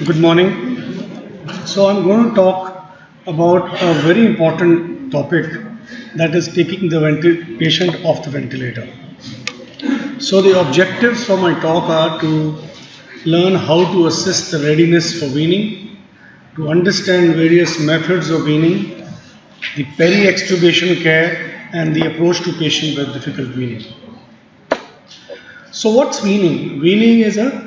Good morning. So I'm going to talk about a very important topic, that is taking the patient off the ventilator. So the objectives for my talk are to learn how to assess the readiness for weaning, to understand various methods of weaning, the peri-extubation care, and the approach to patient with difficult weaning. So what's weaning? Weaning is a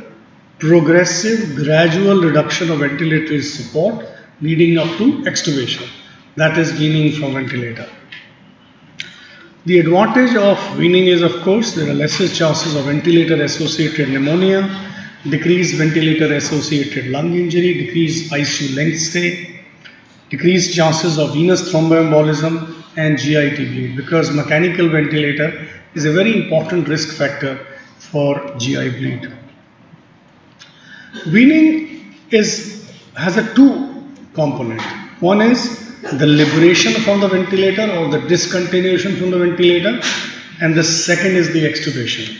progressive, gradual reduction of ventilatory support leading up to extubation. That is weaning from ventilator. The advantage of weaning is, of course, there are lesser chances of ventilator-associated pneumonia, decreased ventilator-associated lung injury, decreased ICU length stay, decreased chances of venous thromboembolism and GIT bleed, because mechanical ventilator is a very important risk factor for GI bleed. Weaning has a two component. One is the liberation from the ventilator or the discontinuation from the ventilator, and the second is the extubation.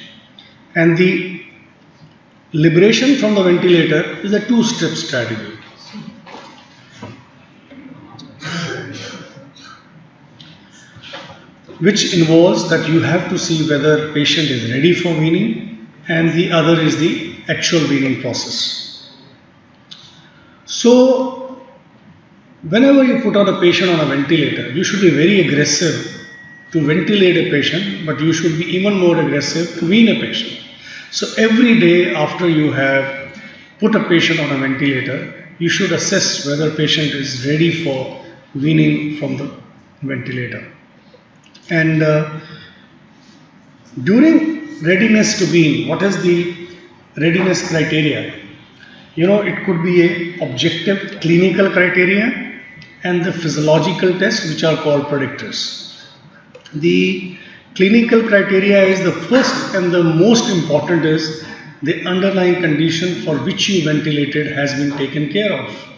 And the liberation from the ventilator is a two-step strategy. Which involves that you have to see whether patient is ready for weaning, and the other is the actual weaning process. So, whenever you put on a patient on a ventilator, you should be very aggressive to ventilate a patient, but you should be even more aggressive to wean a patient. So, every day after you have put a patient on a ventilator, you should assess whether patient is ready for weaning from the ventilator. And during readiness to wean, what is the readiness criteria? It could be a objective clinical criteria and the physiological tests, which are called predictors. The clinical criteria is the first and the most important, is the underlying condition for which you ventilated has been taken care of.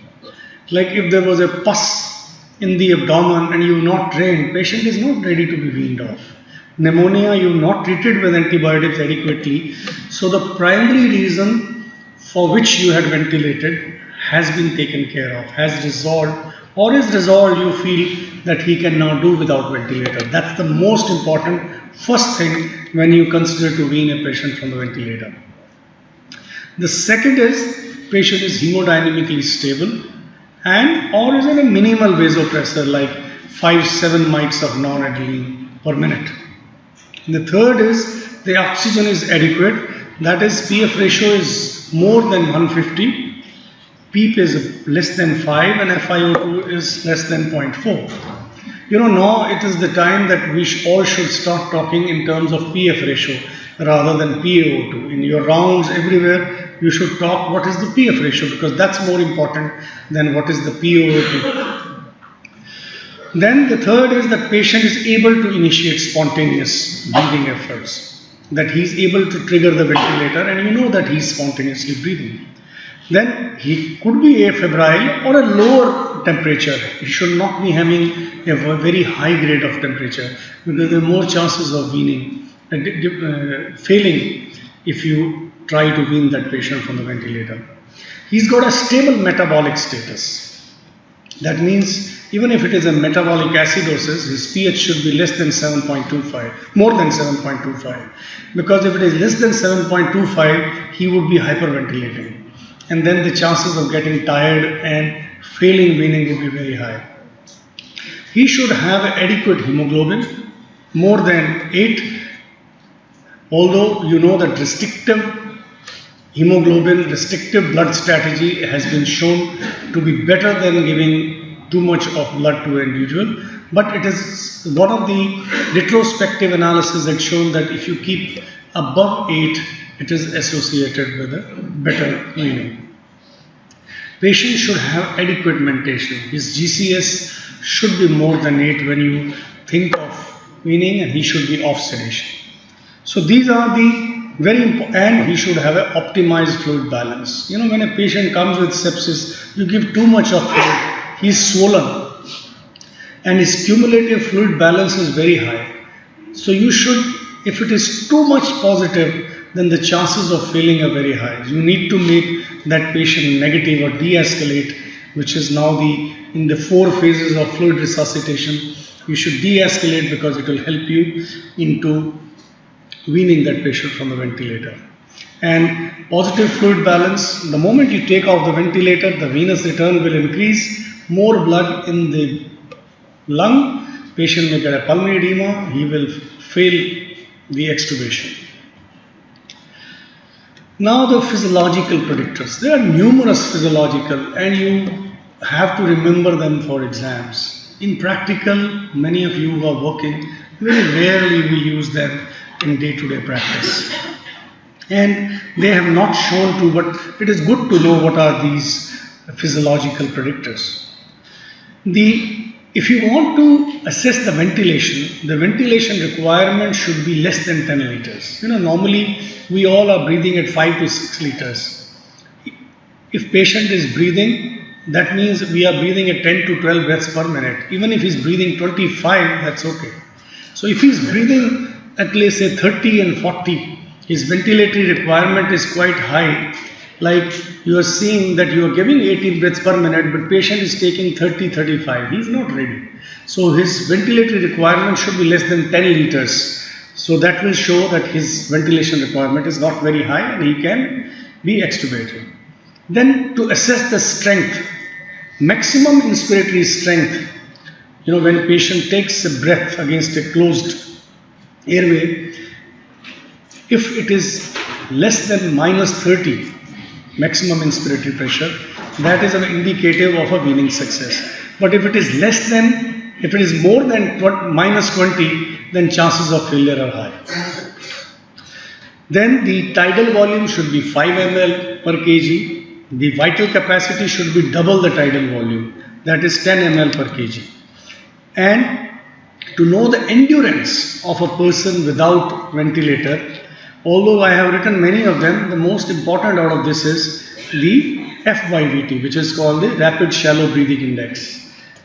Like if there was a pus in the abdomen and you've not drained, patient is not ready to be weaned off. Pneumonia, you've not treated with antibiotics adequately. So the primary reason for which you had ventilated has been taken care of, has resolved, or is resolved, you feel that he can now do without ventilator. That's the most important first thing when you consider to wean a patient from the ventilator. The second is patient is hemodynamically stable and or is in a minimal vasopressor like 5-7 mics of non-adrenaline per minute. The third is the oxygen is adequate, that is PF ratio is more than 150, PEEP is less than 5 and FiO2 is less than 0.4. Now it is the time that we all should start talking in terms of PF ratio rather than PaO2. In your rounds everywhere, you should talk what is the PF ratio, because that's more important than what is the PaO2. Then the third is that patient is able to initiate spontaneous breathing efforts, that he is able to trigger the ventilator and you know that he is spontaneously breathing. Then he could be afebrile or a lower temperature. He should not be having a very high grade of temperature, because there are more chances of weaning, failing if you try to wean that patient from the ventilator. He's got a stable metabolic status. That means even if it is a metabolic acidosis, his pH should be less than 7.25, more than 7.25. Because if it is less than 7.25, he would be hyperventilating. And then the chances of getting tired and failing weaning will be very high. He should have adequate hemoglobin, more than 8, although you know that restrictive hemoglobin, restrictive blood strategy has been shown to be better than giving too much of blood to an individual. But it is one of the retrospective analysis that shown that if you keep above 8, it is associated with a better weaning. Patient should have adequate mentation. His GCS should be more than 8 when you think of weaning, and he should be off sedation. So these are the very important, and he should have an optimized fluid balance. When a patient comes with sepsis, you give too much of fluid, he is swollen and his cumulative fluid balance is very high. So you should, if it is too much positive, then the chances of failing are very high. You need to make that patient negative or de-escalate, which is now in the 4 phases of fluid resuscitation. You should de-escalate because it will help you into weaning that patient from the ventilator. And positive fluid balance, the moment you take off the ventilator, the venous return will increase, more blood in the lung, patient may get a pulmonary edema, he will fail the extubation. Now the physiological predictors. There are numerous physiological and you have to remember them for exams. In practical, many of you who are working, very rarely we use them in day-to-day practice. And they have not shown to, but it is good to know what are these physiological predictors. If you want to assess the ventilation requirement should be less than 10 liters. Normally we all are breathing at 5 to 6 liters. If patient is breathing, that means we are breathing at 10 to 12 breaths per minute. Even if he's breathing 25, that's okay. So if he's breathing at let's say 30 and 40, his ventilatory requirement is quite high. Like you are seeing that you are giving 18 breaths per minute, but patient is taking 30, 35. He is not ready. So his ventilatory requirement should be less than 10 liters. So that will show that his ventilation requirement is not very high and he can be extubated. Then to assess the strength, maximum inspiratory strength, when a patient takes a breath against a closed airway, if it is less than -30, maximum inspiratory pressure, that is an indicative of a weaning success. But if it is more than -20, then chances of failure are high. Then the tidal volume should be 5 ml per kg. The vital capacity should be double the tidal volume, that is 10 ml per kg. And to know the endurance of a person without ventilator, although I have written many of them, the most important out of this is the F/VT, which is called the rapid shallow breathing index.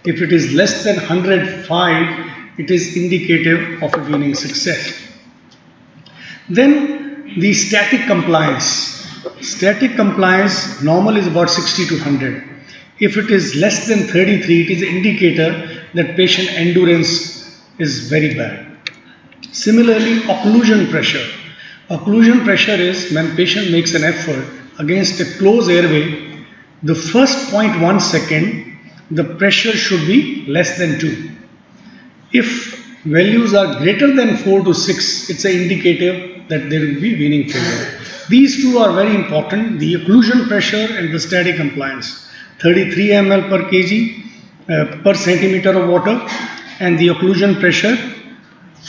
If it is less than 105, it is indicative of a weaning success. Then the static compliance. Static compliance normal is about 60 to 100. If it is less than 33, it is an indicator that patient endurance is very bad. Similarly, occlusion pressure. Occlusion pressure is when patient makes an effort against a closed airway, the first 0.1 second, the pressure should be less than 2. If values are greater than 4 to 6, it's an indicative that there will be weaning failure. These two are very important, the occlusion pressure and the static compliance. 33 ml per kg per centimeter of water, and the occlusion pressure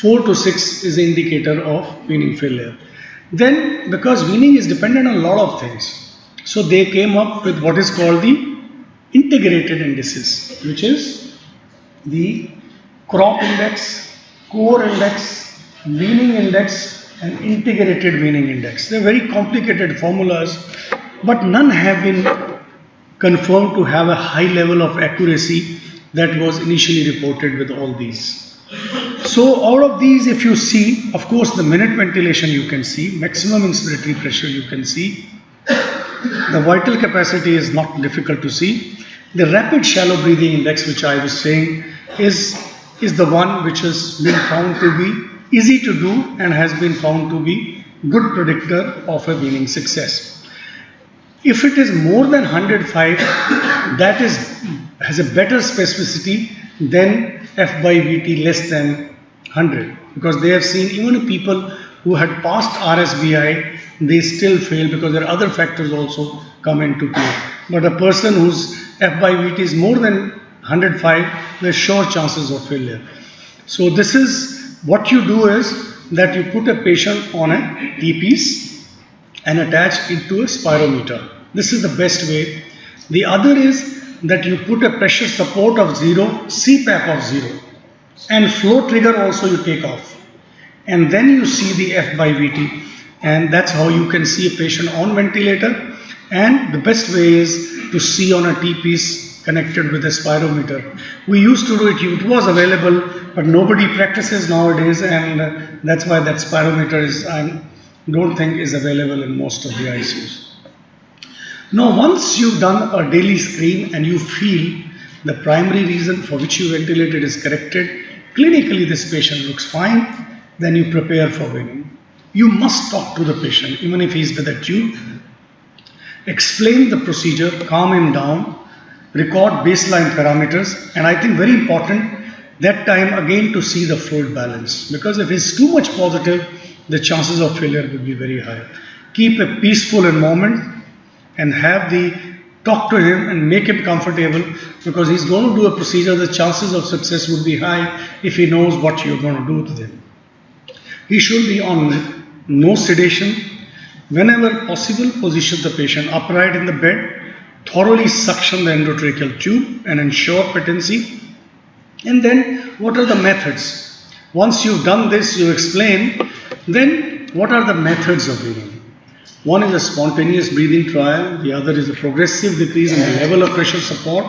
4 to 6 is an indicator of weaning failure. Then, because weaning is dependent on a lot of things, so they came up with what is called the integrated indices, which is the crop index, core index, weaning index, and integrated weaning index. They are very complicated formulas, but none have been confirmed to have a high level of accuracy that was initially reported with all these. So out of these, if you see, of course the minute ventilation you can see, maximum inspiratory pressure you can see, the vital capacity is not difficult to see. The rapid shallow breathing index, which I was saying, is the one which has been found to be easy to do and has been found to be good predictor of a weaning success. If it is more than 105, that has a better specificity than F/VT less than 100, because they have seen even people who had passed RSBI, they still fail because there are other factors also come into play. But a person whose F/VT is more than 105, there's sure chances of failure. So this is what you do is that you put a patient on a T-piece and attach it to a spirometer. This is the best way. The other is that you put a pressure support of 0, CPAP of 0, and flow trigger also you take off. And then you see the F/VT, and that's how you can see a patient on ventilator. And the best way is to see on a T-piece connected with a spirometer. We used to do it, it was available, but nobody practices nowadays, and that's why that spirometer is don't think is available in most of the ICUs. Now, once you've done a daily screen and you feel the primary reason for which you ventilated is corrected, clinically this patient looks fine, then you prepare for weaning. You must talk to the patient, even if he's with a tube. Explain the procedure, calm him down, record baseline parameters, and I think very important that time again to see the fluid balance, because if it's too much positive, the chances of failure would be very high. Keep a peaceful environment and talk to him and make him comfortable, because he's going to do a procedure. The chances of success would be high if he knows what you're going to do to him. He should be on no sedation. Whenever possible, position the patient upright in the bed, thoroughly suction the endotracheal tube and ensure patency. And then what are the methods? Once you've done this, you explain, then what are the methods of weaning? One is a spontaneous breathing trial, the other is a progressive decrease in the level of pressure support,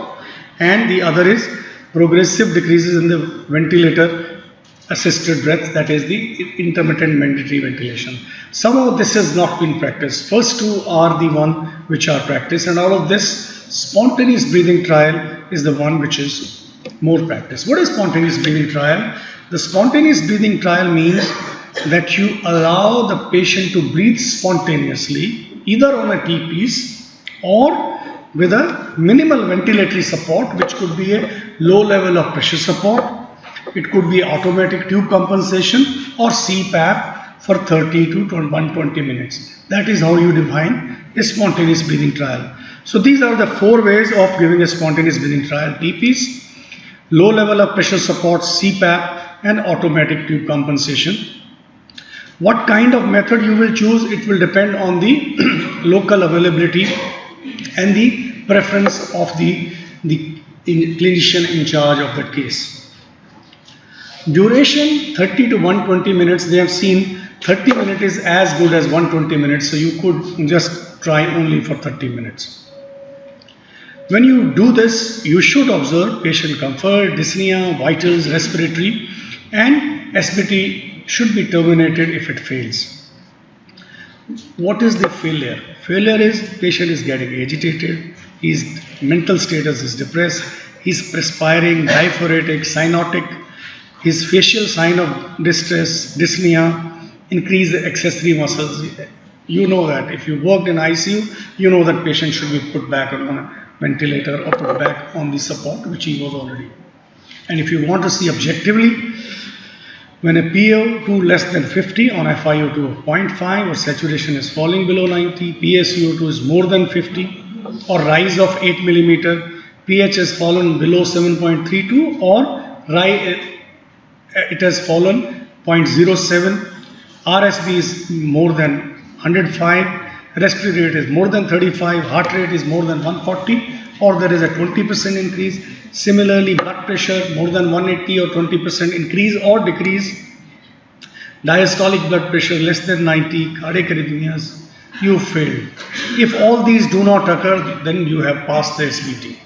and the other is progressive decreases in the ventilator assisted breath, that is the intermittent mandatory ventilation. Some of this has not been practiced. First two are the one which are practiced, and out of this, spontaneous breathing trial is the one which is more practiced. What is spontaneous breathing trial? The spontaneous breathing trial means that you allow the patient to breathe spontaneously, either on a T-piece or with a minimal ventilatory support, which could be a low level of pressure support. It could be automatic tube compensation or CPAP for 30 to 120 minutes. That is how you define a spontaneous breathing trial. So these are the 4 ways of giving a spontaneous breathing trial: T-piece, low level of pressure support, CPAP, and automatic tube compensation. What kind of method you will choose, it will depend on the local availability and the preference of the clinician in charge of that case. Duration 30 to 120 minutes. They have seen 30 minutes is as good as 120 minutes, so you could just try only for 30 minutes. When you do this, you should observe patient comfort, dyspnea, vitals, respiratory, and SBT should be terminated if it fails. What is the failure? Failure is patient is getting agitated, his mental status is depressed, he's perspiring, diaphoretic, cyanotic, his facial sign of distress, dyspnea, increase the accessory muscles. You know that if you worked in ICU, you know that patient should be put back on a ventilator or put back on the support which he was already. And if you want to see objectively, when a PaO2 less than 50 on FiO2 of 0.5 or saturation is falling below 90, PaCO2 is more than 50 or rise of 8 millimeter, pH has fallen below 7.32 or it has fallen 0.07, RSB is more than 105, respiratory rate is more than 35, heart rate is more than 140, or there is a 20% increase. Similarly, blood pressure more than 180 or 20% increase or decrease. Diastolic blood pressure less than 90, cardiac arrhythmias, you failed. If all these do not occur, then you have passed the SBT.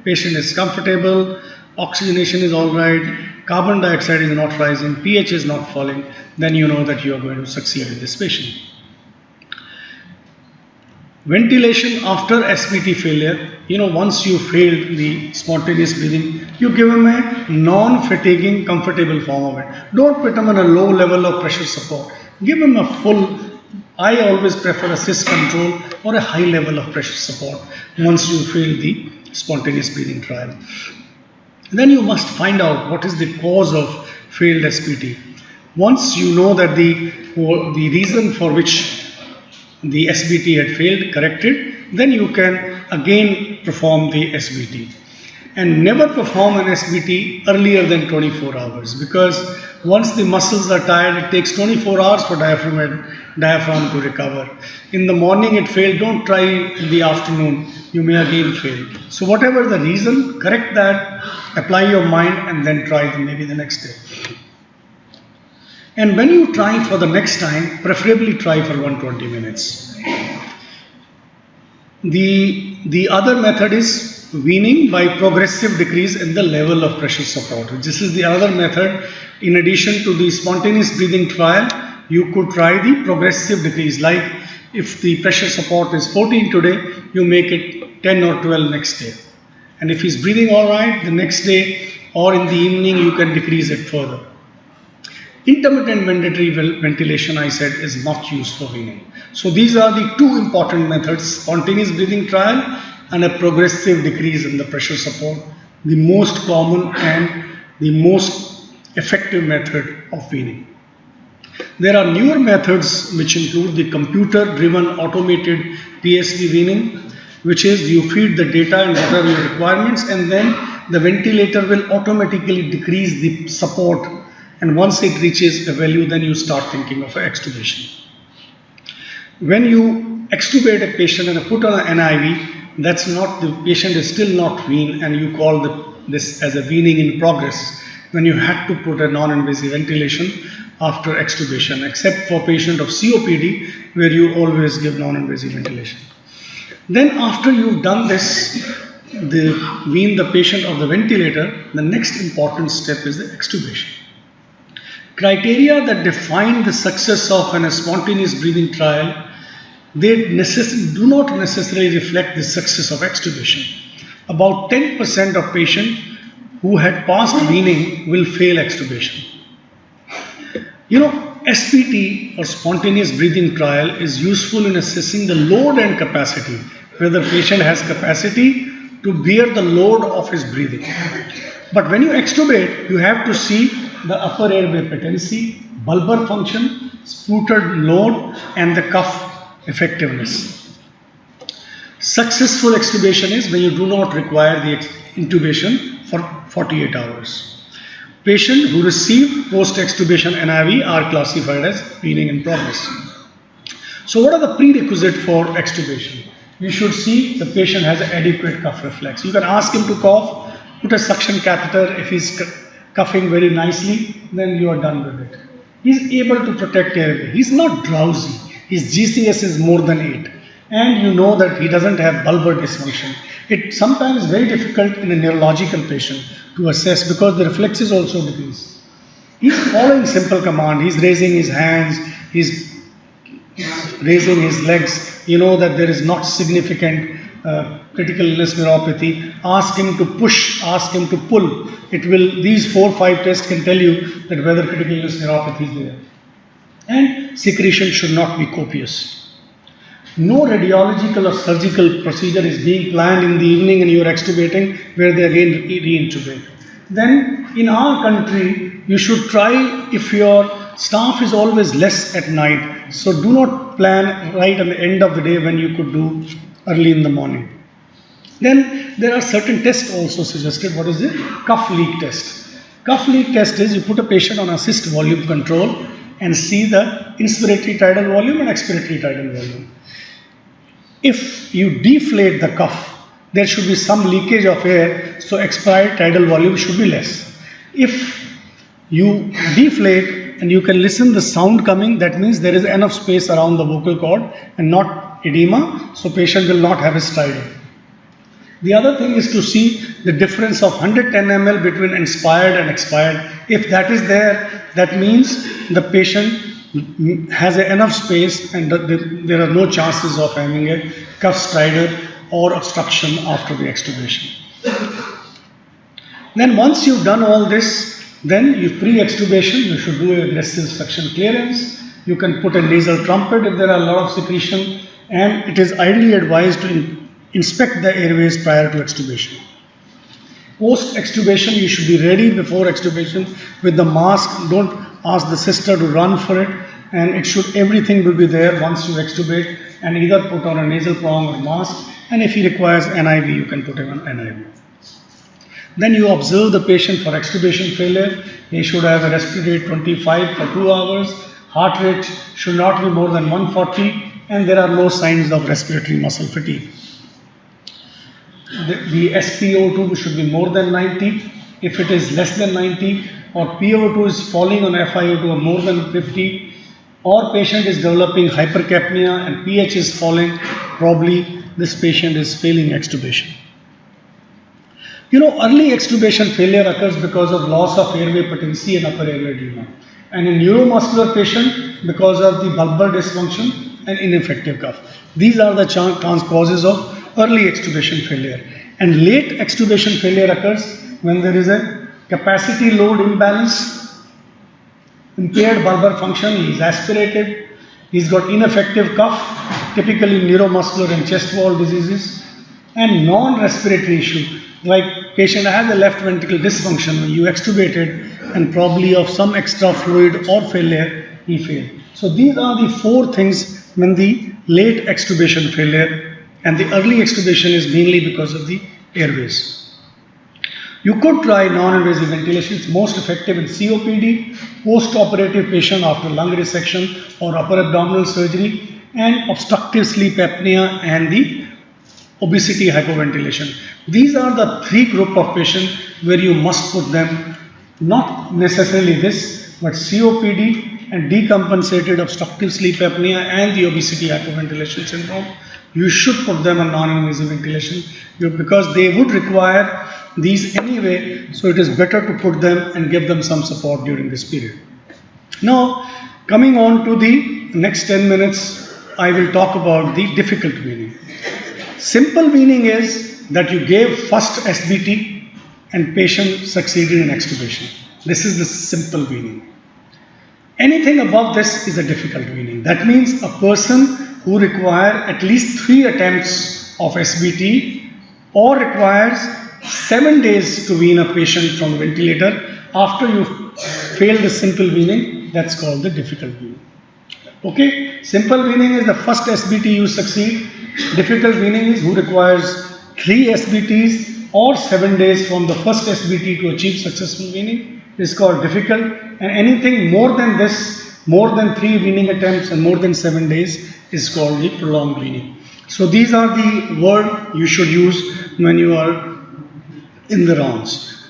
Patient is comfortable, oxygenation is alright, carbon dioxide is not rising, pH is not falling, then you know that you are going to succeed with this patient. Ventilation after SBT failure, once you failed the spontaneous breathing, you give him a non-fatiguing, comfortable form of it. Don't put him on a low level of pressure support. Give him a full, I always prefer a CIS control or a high level of pressure support once you fail the spontaneous breathing trial. Then you must find out what is the cause of failed SBT. Once you know that the reason for which the SBT had failed, corrected, then you can again perform the SBT. And never perform an SBT earlier than 24 hours, because once the muscles are tired, it takes 24 hours for diaphragm to recover. In the morning it failed, don't try in the afternoon, you may again fail. So whatever the reason, correct that, apply your mind, and then try maybe the next day. And when you try for the next time, preferably try for 120 minutes. The other method is weaning by progressive decrease in the level of pressure support. This is the other method. In addition to the spontaneous breathing trial, you could try the progressive decrease. Like if the pressure support is 14 today, you make it 10 or 12 next day. And if he's breathing all right, the next day or in the evening, you can decrease it further. Intermittent mandatory ventilation, I said, is not used for weaning. So these are the two important methods: spontaneous breathing trial and a progressive decrease in the pressure support, the most common and the most effective method of weaning. There are newer methods which include the computer-driven automated PSV weaning, which is you feed the data and what are your requirements, and then the ventilator will automatically decrease the support, and once it reaches a value, then you start thinking of extubation. When you extubate a patient and put on an NIV, that's not, the patient is still not weaned, and you call this as a weaning in progress when you had to put a non-invasive ventilation after extubation, except for patient of COPD where you always give non-invasive ventilation. Then after you've done this, wean the patient of the ventilator, the next important step is the extubation. Criteria that define the success of a spontaneous breathing trial, they do not necessarily reflect the success of extubation. About 10% of patients who had passed weaning will fail extubation. SBT or spontaneous breathing trial is useful in assessing the load and capacity, whether the patient has capacity to bear the load of his breathing. But when you extubate, you have to see the upper airway patency, bulbar function, sputed load, and the cuff effectiveness. Successful extubation is when you do not require the intubation for 48 hours. Patients who receive post-extubation NIV are classified as weaning in progress. So what are the prerequisites for extubation? You should see the patient has an adequate cuff reflex. You can ask him to cough, put a suction catheter. If he's coughing very nicely, then you are done with it. He's able to protect airway. He's not drowsy. His GCS is more than 8. And you know that he doesn't have bulbar dysfunction. It's sometimes very difficult in a neurological patient to assess because the reflexes also decrease. He's following simple command. He's raising his hands. He's raising his legs. You know that there is not significant critical illness neuropathy. Ask him to push. Ask him to pull. These 4 or 5 tests can tell you that whether critical illness neuropathy is there. And secretion should not be copious. No radiological or surgical procedure is being planned in the evening and you are extubating where they again re-intubate. Then in our country, you should try, if your staff is always less at night, so do not plan right at the end of the day when you could do early in the morning. Then there are certain tests also suggested. What is it? Cuff leak test. Cuff leak test is you put a patient on assist volume control and see the inspiratory tidal volume and expiratory tidal volume. If you deflate the cuff, there should be some leakage of air, so expiratory tidal volume should be less. If you deflate and you can listen the sound coming, that means there is enough space around the vocal cord and not edema, so patient will not have a stridor. The other thing is to see the difference of 110 ml between inspired and expired. If that is there, that means the patient has enough space and there are no chances of having a cuff stridor or obstruction after the extubation. Then once you've done all this, then you pre-extubation, you should do aggressive suction clearance. You can put a nasal trumpet if there are a lot of secretion, and it is ideally advised to inspect the airways prior to extubation. Post-extubation, you should be ready before extubation with the mask. Don't ask the sister to run for it, and everything will be there once you extubate, and either put on a nasal prong or mask, and if he requires NIV, you can put him on NIV. Then you observe the patient for extubation failure. He should have a respiratory rate 25 for 2 hours. Heart rate should not be more than 140, and there are no signs of respiratory muscle fatigue. The SpO2 should be more than 90. If it is less than 90, or PO2 is falling on FiO2 or more than 50, or patient is developing hypercapnia and pH is falling, probably this patient is failing extubation. Early extubation failure occurs because of loss of airway patency and upper airway edema. And in neuromuscular patient, because of the bulbar dysfunction and ineffective cuff. These are the causes of early extubation failure. And late extubation failure occurs when there is a capacity load imbalance, impaired bulbar function, he is aspirated, he's got ineffective cuff, typically neuromuscular and chest wall diseases, and non-respiratory issue, like patient has a left ventricle dysfunction, you extubated and probably of some extra fluid or failure, he failed. So these are the 4 things when the late extubation failure, and the early extubation is mainly because of the airways. You could try non-invasive ventilation. It's most effective in COPD, post-operative patient after lung resection or upper abdominal surgery, and obstructive sleep apnea and the obesity hypoventilation. These are the 3 group of patients where you must put them, not necessarily this, but COPD and decompensated obstructive sleep apnea and the obesity hypoventilation syndrome. You should put them on non-invasive ventilation because they would require these anyway, so it is better to put them and give them some support during this period. Now, coming on to the next 10 minutes, I will talk about the difficult weaning. Simple weaning is that you gave first SBT and patient succeeded in extubation. This is the simple weaning. Anything above this is a difficult weaning. That means a person who requires at least 3 attempts of SBT or requires 7 days to wean a patient from a ventilator after you fail the simple weaning, that's called the difficult weaning. Okay, simple weaning is the first SBT you succeed. Difficult weaning is who requires 3 SBTs or 7 days from the first SBT to achieve successful weaning is called difficult, and anything more than this, more than 3 weaning attempts and more than 7 days is called the prolonged weaning. So these are the words you should use when you are in the rounds.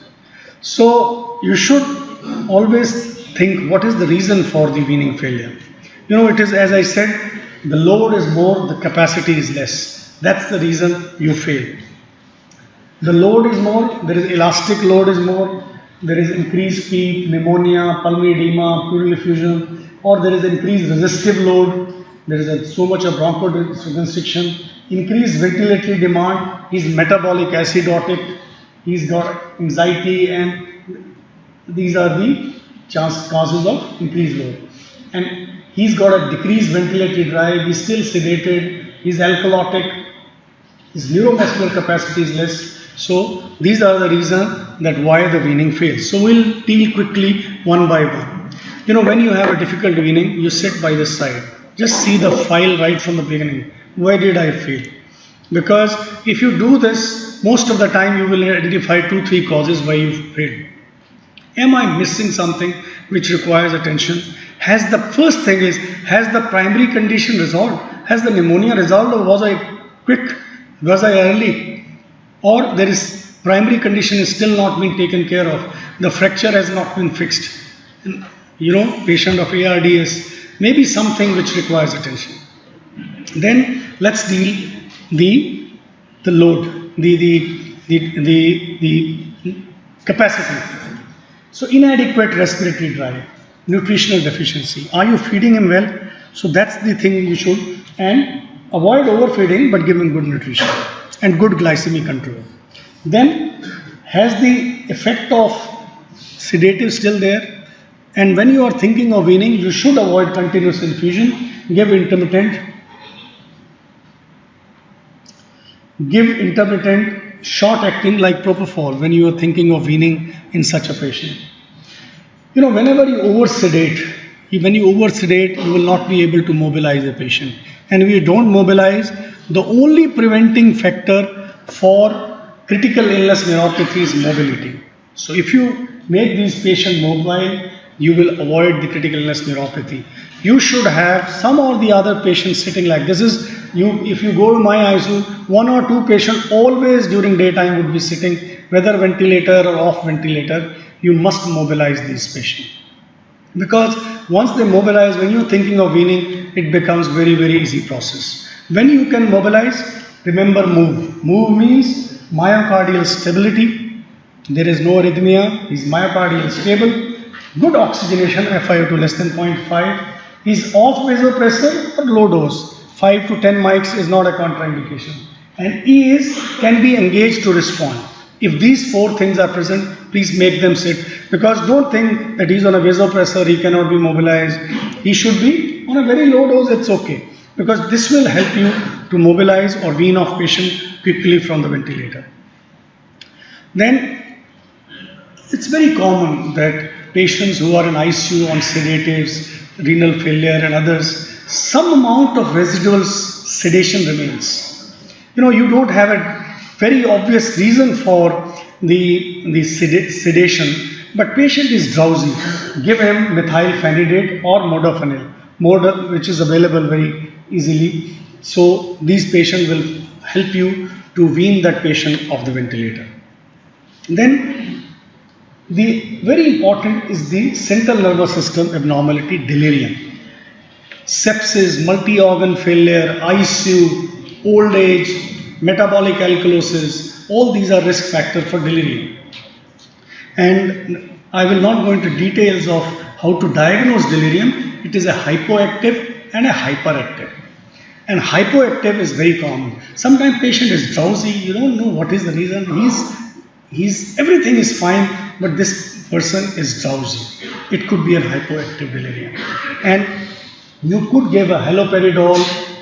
So you should always think what is the reason for the weaning failure. You know, it is, as I said, the load is more, the capacity is less. That's the reason you fail. The load is more, there is elastic load is more, there is increased PEEP, pneumonia, pulmonary edema, pleural effusion, or there is increased resistive load, there is so much of bronchoconstriction, increased ventilatory demand, he is metabolic acidotic, he's got anxiety, and these are the causes of increased load. And he's got a decreased ventilatory drive, he's still sedated, he's alkalotic, his neuromuscular capacity is less. So these are the reasons that why the weaning fails. So we'll deal quickly one by one. You know, when you have a difficult weaning, you sit by the side. Just see the file right from the beginning. Why did I fail? Because if you do this, most of the time you will identify 2-3 causes why you failed. Am I missing something which requires attention? Has the first thing is, has the primary condition resolved? Has the pneumonia resolved, or was I quick? Was I early? Or there is primary condition is still not being taken care of. The fracture has not been fixed. And, you know, patient of ARDS, maybe something which requires attention. Then let's deal the load, the capacity. So inadequate respiratory drive, nutritional deficiency. Are you feeding him well? So that's the thing you should, and avoid overfeeding but give him good nutrition and good glycemic control. Then has the effect of sedative still there? And when you are thinking of weaning, you should avoid continuous infusion, give intermittent short acting like propofol when you are thinking of weaning in such a patient. You know, whenever you over-sedate, you will not be able to mobilize a patient. And if you don't mobilize, the only preventing factor for critical illness neuropathy is mobility. So if you make these patients mobile, you will avoid the critical illness neuropathy. You should have some or the other patients sitting like this. If you go to my ICU, 1 or 2 patients always during daytime would be sitting, whether ventilator or off ventilator. You must mobilize these patients. Because once they mobilize, when you're thinking of weaning, it becomes very, very easy process. When you can mobilize, remember move. Move means myocardial stability. There is no arrhythmia, is myocardial stable. Good oxygenation, FiO2 less than 0.5. He's off vasopressor or low dose. 5 to 10 mics is not a contraindication. And he can be engaged to respond. If these four things are present, please make them sit. Because don't think that he's on a vasopressor, he cannot be mobilized. He should be on a very low dose, it's okay. Because this will help you to mobilize or wean off patient quickly from the ventilator. Then, it's very common that patients who are in ICU on sedatives, renal failure and others, some amount of residual sedation remains. You don't have a very obvious reason for the sedation, but patient is drowsy. Give him methylphenidate or modafinil, which is available very easily. So these patients will help you to wean that patient off the ventilator. Then the very important is the central nervous system abnormality, delirium. Sepsis, multi-organ failure, ICU, old age, metabolic alkalosis, all these are risk factors for delirium. And I will not go into details of how to diagnose delirium. It is a hypoactive and a hyperactive. And hypoactive is very common. Sometimes patient is drowsy, you don't know what is the reason. Everything is fine, but this person is drowsy. It could be a hypoactive delirium. And you could give a haloperidol,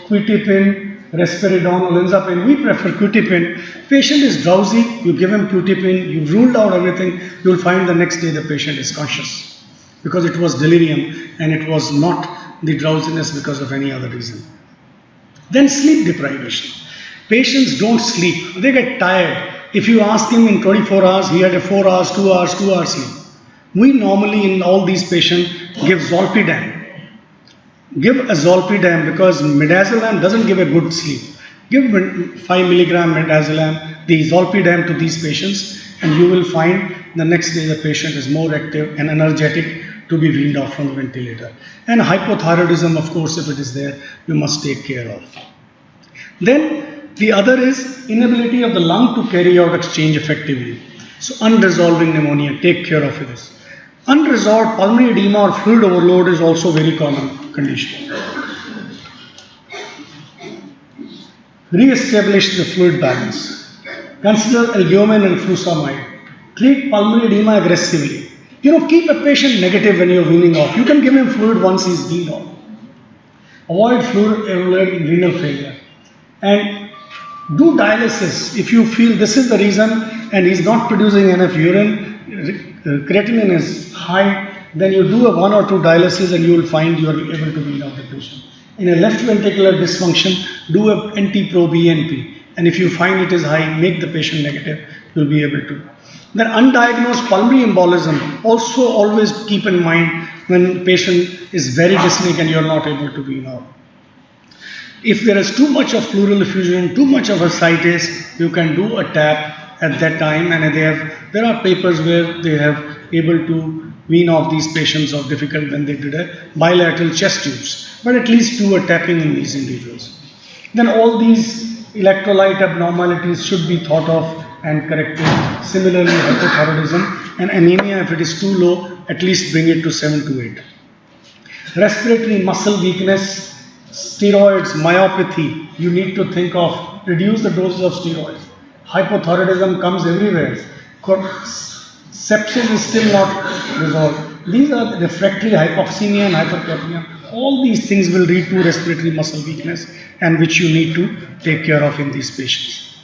quetiapine, risperidone, olanzapine. We prefer quetiapine. Patient is drowsy, you give him quetiapine, you've ruled out everything, you'll find the next day the patient is conscious. Because it was delirium and it was not the drowsiness because of any other reason. Then sleep deprivation. Patients don't sleep, they get tired. If you ask him in 24 hours, he had a 4 hours, 2 hours, 2 hours sleep. We normally in all these patients give zolpidem. Give a zolpidem because midazolam doesn't give a good sleep. Give 5 milligram midazolam, the zolpidem to these patients, and you will find the next day the patient is more active and energetic to be weaned off from the ventilator. And hypothyroidism, of course, if it is there, you must take care of. Then the other is inability of the lung to carry out exchange effectively. So unresolving pneumonia, take care of this. Unresolved pulmonary edema or fluid overload is also very common condition. Re-establish the fluid balance. Consider albumin and furosemide. Treat pulmonary edema aggressively. Keep a patient negative when you're weaning off. You can give him fluid once he's weaned off. Avoid fluid in renal failure. And do dialysis if you feel this is the reason and he's not producing enough urine, creatinine is high, then you do a 1 or 2 dialysis and you will find you are able to wean out the patient. In a left ventricular dysfunction, do a NT-proBNP, and if you find it is high, make the patient negative, you'll be able to. Then undiagnosed pulmonary embolism, also always keep in mind when patient is very dyspneic and you're not able to wean out. If there is too much of pleural effusion, too much of ascites, you can do a tap at that time, and there are papers where they have able to wean off these patients of difficult when they did a bilateral chest tubes, but at least do a tapping in these individuals. Then all these electrolyte abnormalities should be thought of and corrected. Similarly, hypothyroidism and anemia, if it is too low, at least bring it to 7 to 8. Respiratory muscle weakness, steroids, myopathy, you need to think of reduce the doses of steroids. Hypothyroidism comes everywhere. Sepsis is still not resolved. These are refractory hypoxemia and hypercapnia. All these things will lead to respiratory muscle weakness and which you need to take care of in these patients.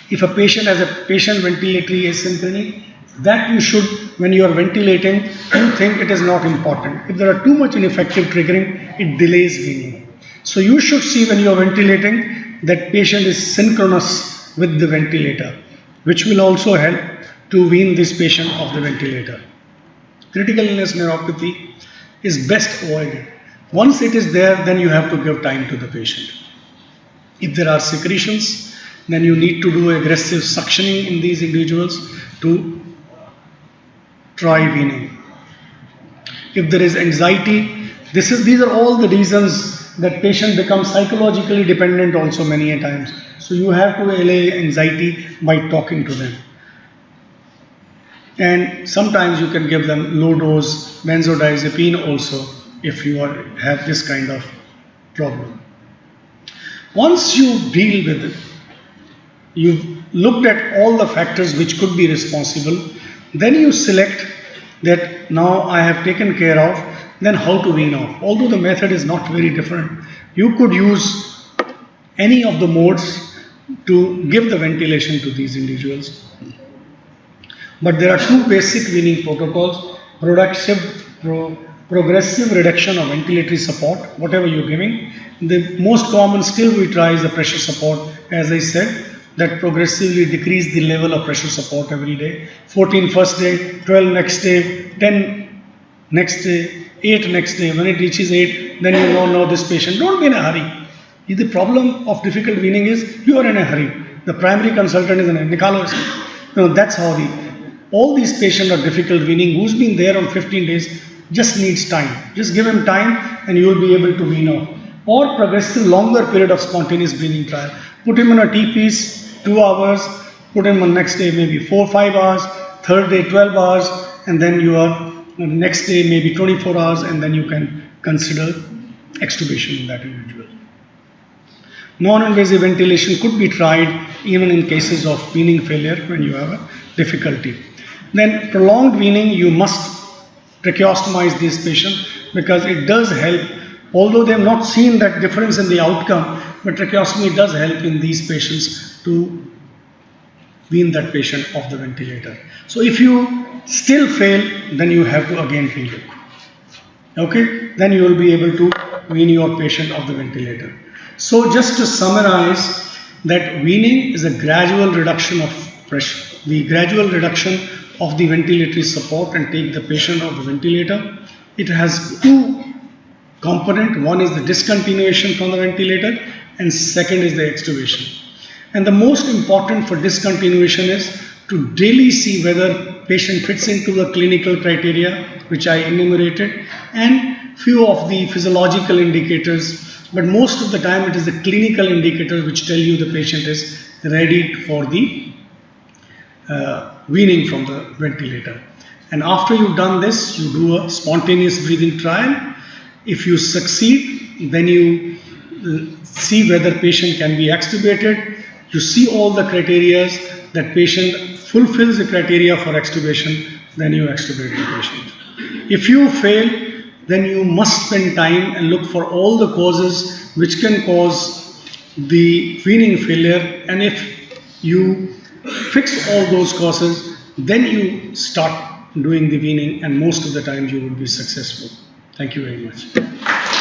If a patient has a patient ventilatory asynchrony, that you should, when you are ventilating, you think it is not important. If there are too much ineffective triggering, it delays weaning. So you should see when you are ventilating that patient is synchronous with the ventilator, which will also help to wean this patient off the ventilator. Critical illness neuropathy is best avoided. Once it is there, then you have to give time to the patient. If there are secretions, then you need to do aggressive suctioning in these individuals to try weaning. If there is anxiety, these are all the reasons that patient becomes psychologically dependent also many a times. So you have to allay anxiety by talking to them. And sometimes you can give them low dose benzodiazepine also if you have this kind of problem. Once you deal with it, you've looked at all the factors which could be responsible, then you select that now I have taken care of, then how to wean off. Although the method is not very different, you could use any of the modes to give the ventilation to these individuals. But there are two basic weaning protocols: progressive reduction of ventilatory support, whatever you're giving. The most common still we try is the pressure support, as I said, that progressively decrease the level of pressure support every day. 14 first day, 12 next day, 10 next day, 8 next day. When it reaches 8, then you know this patient. Don't be in a hurry. The problem of difficult weaning is you are in a hurry. The primary consultant is in a Nikalo. That's how all these patients are difficult weaning. Who's been there on 15 days just needs time. Just give him time and you will be able to wean off. Or progressive longer period of spontaneous breathing trial. Put him on a T-piece, 2 hours, put him on next day maybe 4-5 hours, third day 12 hours, and then you are next day maybe 24 hours, and then you can consider extubation in that individual. Non-invasive ventilation could be tried even in cases of weaning failure when you have a difficulty. Then prolonged weaning, you must tracheostomize these patients because it does help. Although they have not seen that difference in the outcome, but tracheostomy does help in these patients to wean that patient off the ventilator. So if you still fail, then you have to again treat it. Okay, then you will be able to wean your patient off the ventilator. So just to summarize, that weaning is a gradual reduction of pressure, the gradual reduction of the ventilatory support and take the patient off the ventilator. It has two components. One is the discontinuation from the ventilator and second is the extubation. And the most important for discontinuation is to daily see whether patient fits into the clinical criteria which I enumerated and few of the physiological indicators, but most of the time it is the clinical indicators which tell you the patient is ready for the weaning from the ventilator. And after you've done this, you do a spontaneous breathing trial. If you succeed, then you see whether patient can be extubated. You see all the criteria that patient fulfills the criteria for extubation, then you extubate the patient. If you fail, then you must spend time and look for all the causes which can cause the weaning failure, and if you fix all those causes, then you start doing the weaning, and most of the time you will be successful. Thank you very much.